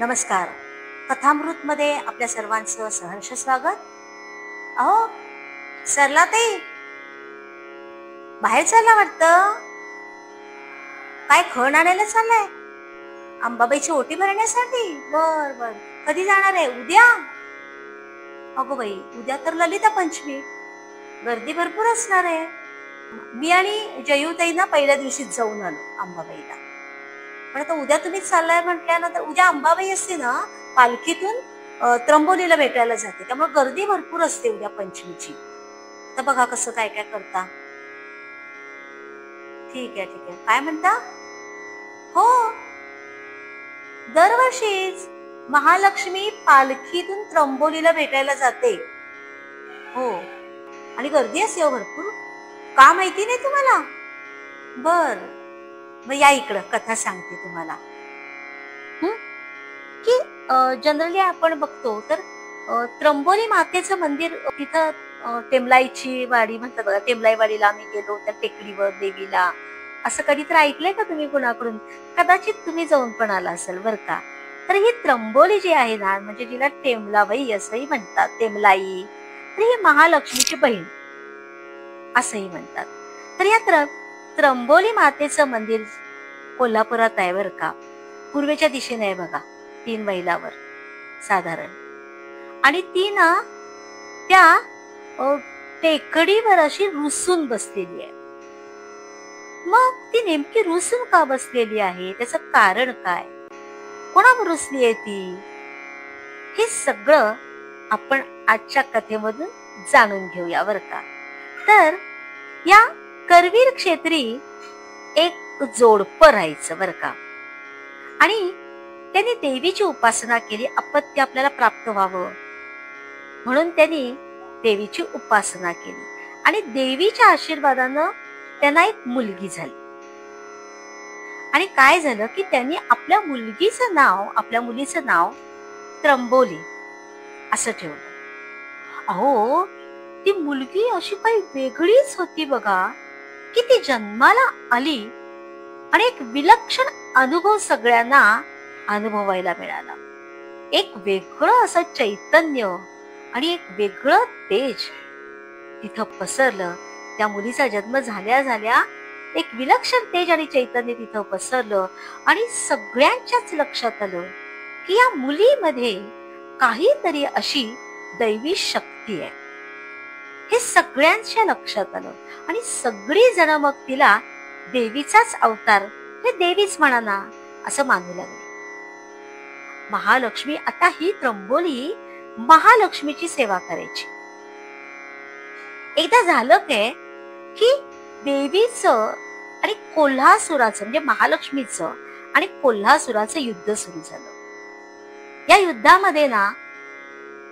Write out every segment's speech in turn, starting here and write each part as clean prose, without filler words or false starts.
नमस्कार. कथामृत मध्ये आपल्या सर्वांचं सहर्ष स्वागत. अहो सरला ताई, बाहेर चालला वाटतं. काय खण आणायला चाललाय? अंबाबाईची ओटी भरण्यासाठी? बर बर. कधी जाणार आहे? उद्या? अगो बाई, उद्या तर ललिता पंचमी, गर्दी भरपूर असणार आहे. मी आणि जयूताई ना पहिल्या दिवशीच जाऊन आलो अंबाबाईला. पण आता उद्या तुम्ही चाललाय म्हटल्यानंतर उद्या अंबाबाई असते ना, पालखीतून त्र्यंबोलीला भेटायला जाते, त्यामुळे गर्दी भरपूर असते उद्या पंचमीची. तर बघा कसं काय काय करता. ठीक आहे ठीक आहे. काय म्हणता? हो, दरवर्षीच महालक्ष्मी पालखीतून त्र्यंबोलीला भेटायला जाते. हो, आणि गर्दी असते भरपूर. का माहिती नाही तुम्हाला? बर, मग या इकडं कथा सांगते तुम्हाला. की जनरली आपण बघतो तर त्र्यंबोली मातेचं मंदिर तिथं टेमलाईची वाडी म्हणतात बघा. टेमलाई वाडीला आम्ही गेलो त्या टेकडीवर देवीला. असं कधीतरी ऐकलंय का तुम्ही कुणाकडून? कदाचित तुम्ही जाऊन पण आला असेल बर का. तर ही त्र्यंबोली जी आहे ना, म्हणजे जिला टेमलाबाई असंही म्हणतात, टेमलाई, तर ही महालक्ष्मीची बहीण असंही म्हणतात. तर या त्र्यंबोली मातेचं मंदिर कोल्हापुरात आहे बर का. पूर्वेच्या दिशेने आहे बघा, 3 मैलावर साधारण. आणि ती ना त्या टेकडीवर अशी रुसून बसलेली आहे. मग ती नेमकी रुसून का बसलेली आहे? त्याचं कारण काय? कोणावर रुसली आहे ती? हे सगळं आपण आजच्या कथेमधून जाणून घेऊया बर का. तर या करवीर क्षेत्री एक जोडपं राहायचं बर का. आणि त्यांनी देवीची उपासना केली, अपत्य आपल्याला प्राप्त व्हावं म्हणून त्यांनी देवीची उपासना केली. आणि देवीच्या आशीर्वादानं त्यांना एक मुलगी झाली. आणि काय झालं की त्यांनी आपल्या मुलीचं नाव त्र्यंबोली असं ठेवलं. अहो, ती मुलगी अशी काही वेगळीच होती बघा, की ती जन्माला आली आणि एक विलक्षण अनुभव सगळ्यांना अनुभवायला मिळाला. एक वेगळं असं चैतन्य आणि एक वेगळं तेज तिथं पसरलं. त्या मुलीचा जन्म झाल्या झाल्या एक विलक्षण तेज आणि चैतन्य तिथं पसरलं. आणि सगळ्यांच्याच लक्षात आलं की या मुलीमध्ये काहीतरी अशी दैवी शक्ती आहे. हे सगळ्यांच्या लक्षात आलं. आणि सगळी जण मग तिला देवीचाच अवतार, हे देवीच म्हणा ना, असं मानू लागले. महालक्ष्मी आता ही त्र्यंबोली महालक्ष्मीची सेवा करायची. एकदा झालं काय की देवीचं आणि कोल्हासुराचं, म्हणजे महालक्ष्मीचं आणि कोल्हासुराचं युद्ध सुरू झालं. या युद्धामध्ये ना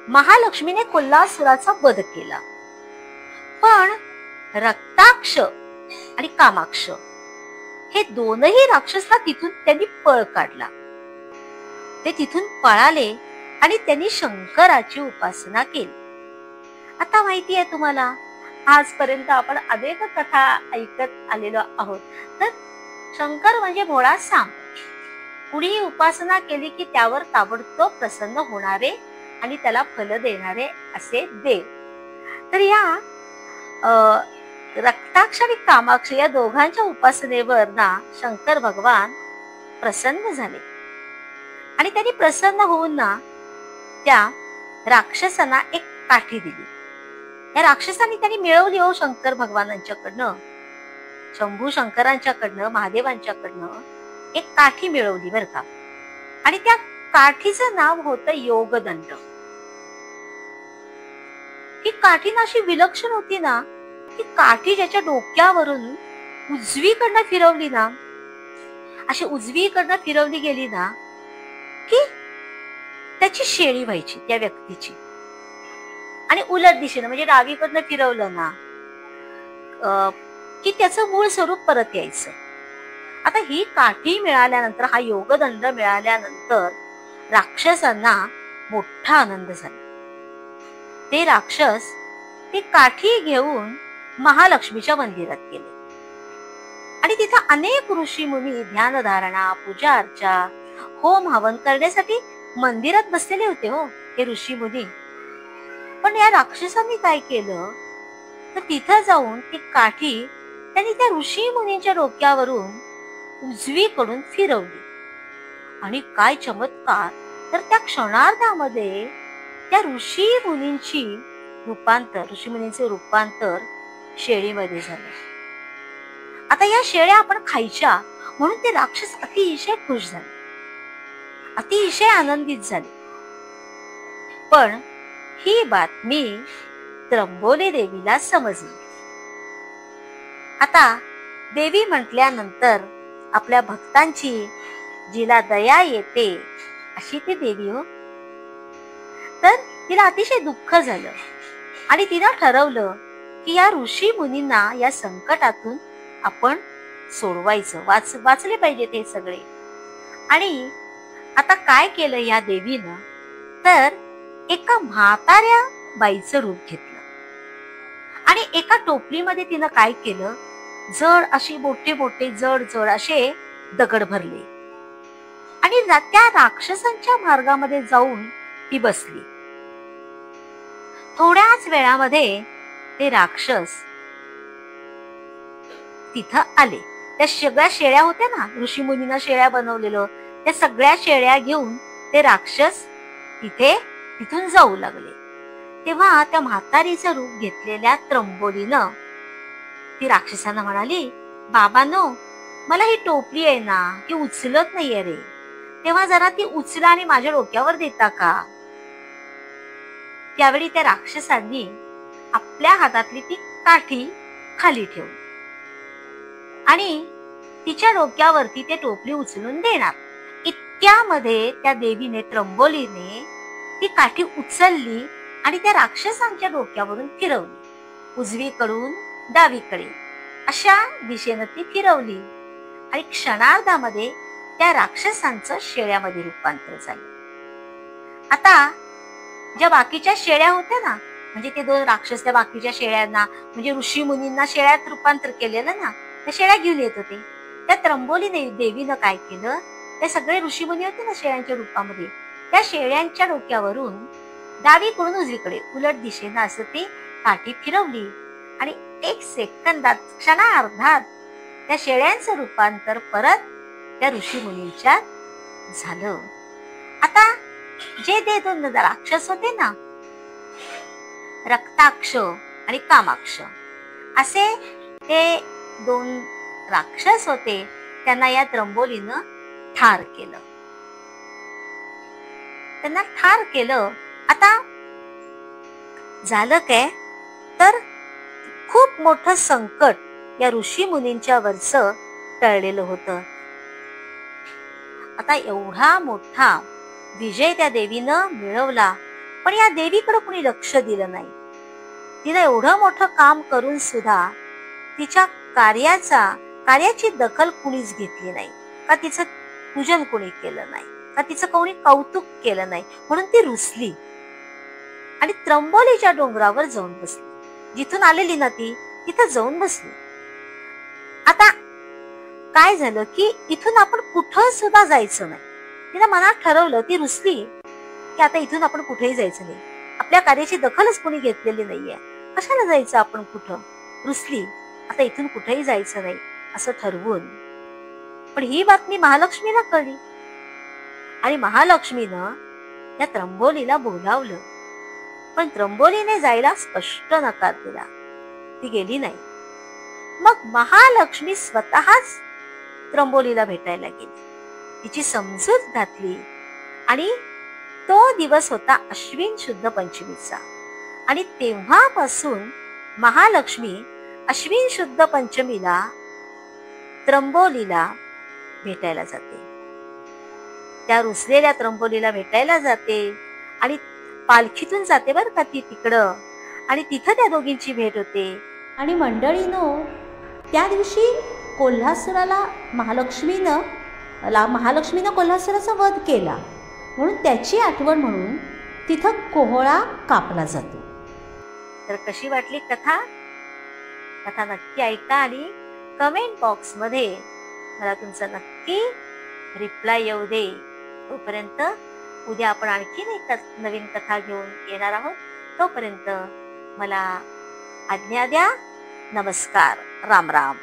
महालक्ष्मीने कोल्हासुराचा वध केला. पण रक्ताक्ष आणि कामाक्ष हे दोनही राक्षसला तिथून त्यांनी पळ काढला. ते तिथून पळाले आणि त्यांनी शंकराची उपासना केली. आता माहिती आहे तुम्हाला, आजपर्यंत आपण अनेक कथा ऐकत आलेलो आहोत. तर शंकर म्हणजे भोळा सांब. कुणी उपासना केली की त्यावर ताबडतोब प्रसन्न होणारे आणि त्याला फल देणारे असे देव. तर या रक्ताक्ष आणि कामाक्ष या दोघांच्या उपासनेवर ना शंकर भगवान प्रसन्न झाले. आणि त्यांनी प्रसन्न होऊन ना त्या राक्षसांना एक काठी दिली. या राक्षसांनी त्यांनी मिळवली हो शंकर भगवानांच्याकडनं, शंभू शंकरांच्याकडनं, महादेवांच्याकडनं एक काठी मिळवली बर का. आणि त्या काठीचं नाव होतं योगदंड. ही काठी ना अशी विलक्षण होती ना, की काठी ज्याच्या डोक्यावरून उजवीकडनं फिरवली ना, अशी उजवीकडनं फिरवली गेली ना की त्याची शेळी व्हायची त्या व्यक्तीची. आणि उलट दिशेनं म्हणजे डावीकडनं फिरवलं ना की त्याचं मूळ स्वरूप परत यायचं. आता ही काठी मिळाल्यानंतर, हा योगदंड मिळाल्यानंतर राक्षसांना मोठा आनंद झाला. ते राक्षस ती काठी घेऊन महालक्ष्मीच्या मंदिरात गेले. आणि तिथं अनेक ऋषी मुनी ध्यानधारणा, पूजा अर्चा, होम हवन करण्यासाठी मंदिरात बसलेले होते हो हे ऋषी मुनी. पण या राक्षसांनी काय केलं तर तिथं जाऊन ती काठी त्यांनी त्या ऋषी मुनींच्या डोक्यावरून उजवीकडून फिरवली. आणि काय चमत्कार, तर त्या क्षणार्धामध्ये त्या ऋषी मुनींचे रूपांतर शेळीमध्ये झालं. आता या शेळ्या आपण खायच्या म्हणून ते राक्षस अतिशय खुश झाले, अतिशय आनंदित झाले. पण ही बातमी त्र्यंबोली देवीला समजली. आता देवी म्हटल्यानंतर आपल्या भक्तांची जिला दया येते अशी ती देवी हो. तर तिला अतिशय दुःख झालं आणि तिनं ठरवलं की या ऋषी मुनींना या संकटातून आपण सोडवायचं, वाचले पाहिजे ते सगळे. आणि आता काय केलं या देवीनं, तर एका म्हाताऱ्या बाईचं रूप घेतलं आणि एका टोपलीमध्ये तिनं काय केलं, जड अशी मोठे जड असे दगड भरले आणि त्या राक्षसांच्या मार्गामध्ये जाऊन ती बसली. थोड्याच वेळामध्ये ते राक्षस तिथं आले. त्या सगळ्या शेळ्या होत्या ना, ऋषी मुनींना शेळ्या बनवलेलं, त्या सगळ्या शेळ्या घेऊन ते राक्षस तिथून जाऊ लागले. तेव्हा त्या म्हातारीचं रूप घेतलेल्या त्र्यंबोलीनं ती राक्षसांना म्हणाली, बाबांनो, मला ही टोपली आहे ना, ती उचलत नाहीये रे, तेव्हा जरा ती उचला आणि माझ्या डोक्यावर देता का. त्यावेळी त्या राक्षसांनी आपल्या हातातली ती काठी खाली ठेवली आणि तिच्या डोक्यावरती ते टोपली उचलून देणार. इतक्यामध्ये त्या देवीने, त्र्यंबोलीने ती काठी उचलली आणि त्या राक्षसांच्या डोक्यावरून फिरवली. उजवीकडून डावीकडे अशा दिशेनं ती फिरवली आणि क्षणार्धामध्ये त्या राक्षसांचं शेळ्यामध्ये रूपांतर झालं. आता ज्या बाकीच्या शेळ्या होत्या ना, म्हणजे ते दोन राक्षस त्या बाकीच्या शेळ्यांना, म्हणजे ऋषी मुनींना शेळ्यात रूपांतर केलेलं ना, त्या शेळ्या घेऊन येत होते. त्या त्र्यंबोली देवीनं काय केलं, ते सगळे ऋषी मुनी होते ना शेळ्यांच्या रूपामध्ये, त्या शेळ्यांच्या डोक्यावरून डावीकडून उजवीकडे उलट दिशेनं असं ती काठी फिरवली आणि 1 सेकंदात, क्षणार्धात त्या शेळ्यांचं रूपांतर परत त्या ऋषी मुनींच्या झालं. आता जे ते दोन राक्षस होते ना, रक्ताक्ष आणि कामाक्ष असे ते 2 राक्षस होते, त्यांना या त्र्यंबोलीनं ठार केलं. त्यांना ठार केलं. आता झालं काय, तर खूप मोठं संकट या ऋषी मुनींच्या वरचं टळलेलं होतं. आता एवढा मोठा विजय त्या देवीनं मिळवला, पण या देवीकडे कुणी लक्ष दिलं नाही. तिनं एवढं मोठं काम करून सुद्धा तिच्या कार्याची दखल कुणीच घेतली नाही, का तिचं पूजन कोणी केलं नाही, का तिचं कोणी कौतुक केलं नाही. म्हणून ती रुसली आणि त्र्यंबोलीच्या डोंगरावर जाऊन बसली. जिथून आलेली ना ती, तिथं जाऊन बसली. आता काय झालं की इथून आपण कुठं सुद्धा जायचं नाही. तिनं मनात ठरवलं, ती रुसली की आता इथून आपण कुठेही जायचं नाही, आपल्या कार्याची दखलच कोणी घेतलेली नाहीये, कशाला जायचं आपण कुठं. रुसली, आता इथून कुठेही जायचं नाही असं ठरवून. पण ही बातमी महालक्ष्मीला कळली आणि महालक्ष्मीनं त्या त्र्यंबोलीला बोलावलं. पण त्र्यंबोलीने जायला स्पष्ट नकार दिला, ती गेली नाही. मग महालक्ष्मी स्वतःच त्र्यंबोलीला भेटायला गेली, तिची समजूत घातली आणि तो दिवस होता अश्विन शुद्ध पंचमीचा. आणि तेव्हापासून महालक्ष्मी अश्विन शुद्ध पंचमीला त्र्यंबोलीला भेटायला जाते. त्या रुसलेल्या त्र्यंबोलीला भेटायला जाते आणि पालखीतून जाते बरं का ती तिकडं, आणि तिथं त्या दोघींची भेट होते. आणि मंडळीनो, त्या दिवशी कोल्हासुराला महालक्ष्मीनं कोल्हासुराचा वध केला, म्हणून त्याची आठवण म्हणून तिथं कोहळा कापला जातो. तर कशी वाटली कथा नक्की ऐका आणि कमेंट बॉक्स मध्ये मला तुमचा नक्की रिप्लाय येऊ दे. तोपर्यंत उद्या आपण आणखीन एक नवीन कथा घेऊन येणार आहोत. तोपर्यंत मला आज्ञा द्या. नमस्कार. राम राम.